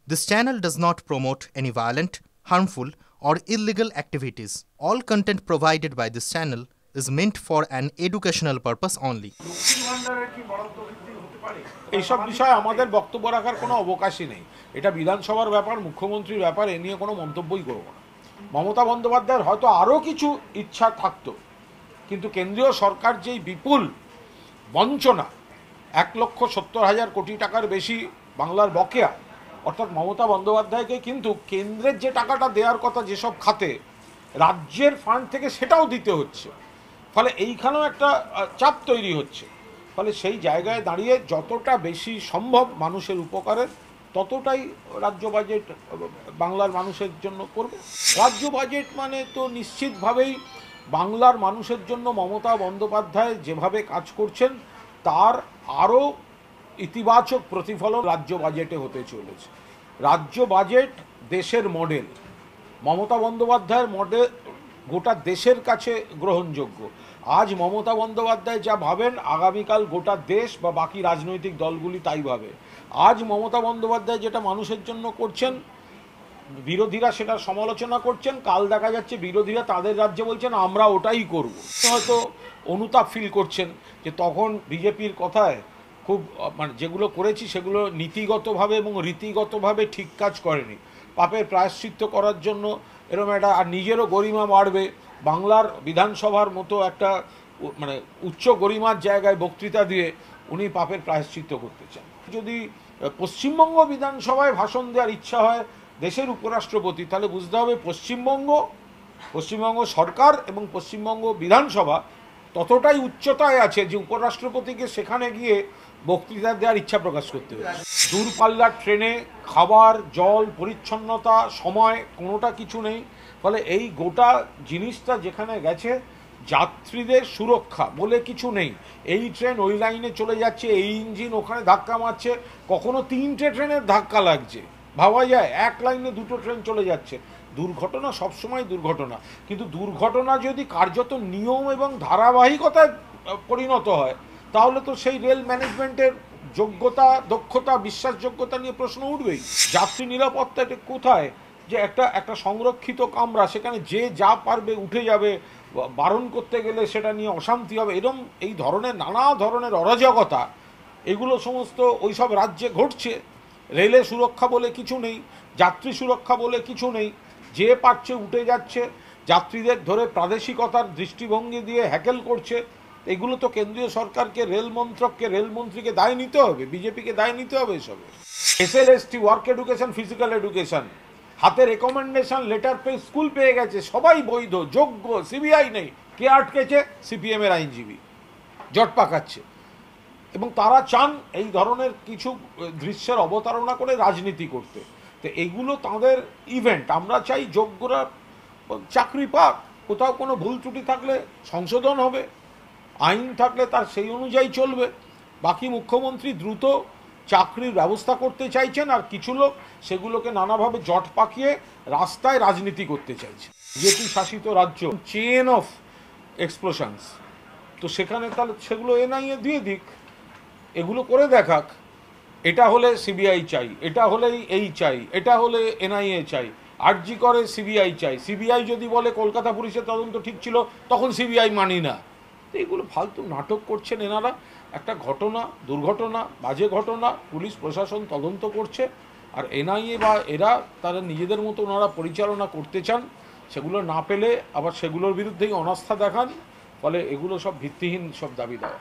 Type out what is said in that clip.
This channel does not promote any violent, harmful, or illegal activities. All content provided by this channel is meant for an educational purpose only. এইসব বিষয়ে আমাদের বক্তব্য রাখার কোনো অবকাশই নেই। এটা বিধানসভার ব্যাপার, মুখ্যমন্ত্রীর ব্যাপার, এ নিয়ে কোনো মন্তব্যই করব না। মমতা বন্দ্যোপাধ্যায়ের হয়তো আরও কিছু ইচ্ছা থাকতো, কিন্তু কেন্দ্রীয় সরকার যেই বিপুল বঞ্চনা, 1,70,000 কোটি টাকার বেশি বাংলার বকেয়া, অর্থাৎ মমতা বন্দ্যোপাধ্যায়কে কিন্তু কেন্দ্রের যে টাকাটা দেওয়ার কথা যেসব খাতে, রাজ্যের ফান্ড থেকে সেটাও দিতে হচ্ছে। ফলে এইখানেও একটা চাপ তৈরি হচ্ছে। ফলে সেই জায়গায় দাঁড়িয়ে যতটা বেশি সম্ভব মানুষের উপকারের, ততটাই রাজ্য বাজেট বাংলার মানুষের জন্য করবে। রাজ্য বাজেট মানে তো নিশ্চিতভাবেই বাংলার মানুষের জন্য মমতা বন্দ্যোপাধ্যায় যেভাবে কাজ করছেন তার আরও ইতিবাচক প্রতিফলন রাজ্য বাজেটে হতে চলেছে। রাজ্য বাজেট দেশের মডেল, মমতা বন্দ্যোপাধ্যায়ের মডেল গোটা দেশের কাছে গ্রহণযোগ্য। আজ মমতা বন্দ্যোপাধ্যায় যা ভাবেন, আগামীকাল গোটা দেশ বা বাকি রাজনৈতিক দলগুলি তাই ভাবে। আজ মমতা বন্দ্যোপাধ্যায় যেটা মানুষের জন্য করছেন, বিরোধীরা সেটা সমালোচনা করছেন, কাল দেখা যাচ্ছে বিরোধীরা তাদের রাজ্যে বলছেন আমরা ওটাই করব। হয়তো অনুতাপ ফিল করছেন যে তখন বিজেপির কথায় খুব যেগুলো করেছি সেগুলো নীতিগতভাবে এবং রীতিগতভাবে ঠিক কাজ করেনি। পাপের প্রায়শ্চিত্ত করার জন্য এরকম একটা, আর নিজেরও গরিমা বাড়বে, বাংলার বিধানসভার মতো একটা উচ্চ গরিমার জায়গায় বক্তৃতা দিয়ে উনি পাপের প্রায়শ্চিত্ত করতে চান। যদি পশ্চিমবঙ্গ বিধানসভায় ভাষণ দেওয়ার ইচ্ছা হয় দেশের উপরাষ্ট্রপতি, তাহলে বুঝতে হবে পশ্চিমবঙ্গ সরকার এবং পশ্চিমবঙ্গ বিধানসভা ততটাই উচ্চতায় আছে যে উপরাষ্ট্রপতিকে সেখানে গিয়ে বক্তৃতা দেওয়ার ইচ্ছা প্রকাশ করতে হবে। দূরপাল্লার ট্রেনে খাবার, জল, পরিচ্ছন্নতা, সময় কোনোটা কিছু নেই। ফলে এই গোটা জিনিসটা যেখানে গেছে, যাত্রীদের সুরক্ষা বলে কিছু নেই। এই ট্রেন ওই লাইনে চলে যাচ্ছে, এই ইঞ্জিন ওখানে ধাক্কা মারছে, কখনো 3টে ট্রেনের ধাক্কা লাগছে, ভাবা যায় এক লাইনে 2টো ট্রেন চলে যাচ্ছে। দুর্ঘটনা সবসময় দুর্ঘটনা, কিন্তু দুর্ঘটনা যদি কার্যত নিয়ম এবং ধারাবাহিকতায় পরিণত হয়, তাহলে তো সেই রেল ম্যানেজমেন্টের যোগ্যতা, দক্ষতা, বিশ্বাসযোগ্যতা নিয়ে প্রশ্ন উঠবেই। যাত্রী নিরাপত্তাটা কোথায়? যে একটা সংরক্ষিত কামরা, সেখানে যে যা পারবে উঠে যাবে, বারণ করতে গেলে সেটা নিয়ে অশান্তি হবে, এরকম এই ধরনের নানা ধরনের অরাজকতা, এগুলো সমস্ত ওই সব রাজ্যে ঘটছে। রেলে সুরক্ষা বলে কিছু নেই, যাত্রী সুরক্ষা বলে কিছু নেই, যে পারছে উঠে যাচ্ছে, যাত্রীদের ধরে প্রাদেশিকতার দৃষ্টিভঙ্গি দিয়ে হ্যাকেল করছে। এগুলো তো কেন্দ্রীয় সরকারকে, রেলমন্ত্রীকে দায় নিতে হবে, বিজেপিকে দায় নিতে হবে এসবে। SLST, work education, physical education, হাতে রেকমেন্ডেশন লেটার পেয়ে স্কুল পেয়ে গেছে, সবাই বৈধ যোগ্য, সিবিআই নেই। কে আটকেছে? সিপিএমের আইনজীবী জট পাকাচ্ছে। এবং তারা চান এই ধরনের কিছু দৃশ্যের অবতারণা করে রাজনীতি করতে। তো এইগুলো তাদের ইভেন্ট। আমরা চাই যোগ্যরা চাকরি পাক, কোথাও কোনো ভুল ত্রুটি থাকলে সংশোধন হবে, আইন থাকলে তার সেই অনুযায়ী চলবে। বাকি মুখ্যমন্ত্রী দ্রুত চাকরির ব্যবস্থা করতে চাইছেন, আর কিছু লোক সেগুলোকে নানাভাবে জট পাকিয়ে রাস্তায় রাজনীতি করতে চাইছে। বিজেপি শাসিত রাজ্য, চেন অফ এক্সপ্লোশনস, তো সেখানে তাহলে সেগুলো এনআইএ দিয়ে দিক, এগুলো করে দেখাক। এটা হলে সিবিআই চাই, এটা হলেই এই চাই, এটা হলে এনআইএ চাই, আরজি করে সিবিআই চাই। সিবিআই যদি বলে কলকাতা পুলিশের তদন্ত ঠিক ছিল, তখন সিবিআই মানি না। এইগুলো ফালতু নাটক করছেন এনারা। একটা ঘটনা, দুর্ঘটনা, বাজে ঘটনা, পুলিশ প্রশাসন তদন্ত করছে, আর এনআইএ বা এরা তারা নিজেদের মতো ওনারা পরিচালনা করতে চান। সেগুলো না পেলে আবার সেগুলোর বিরুদ্ধেই অনাস্থা দেখান। ফলে এগুলো সব ভিত্তিহীন সব দাবি দেওয়া।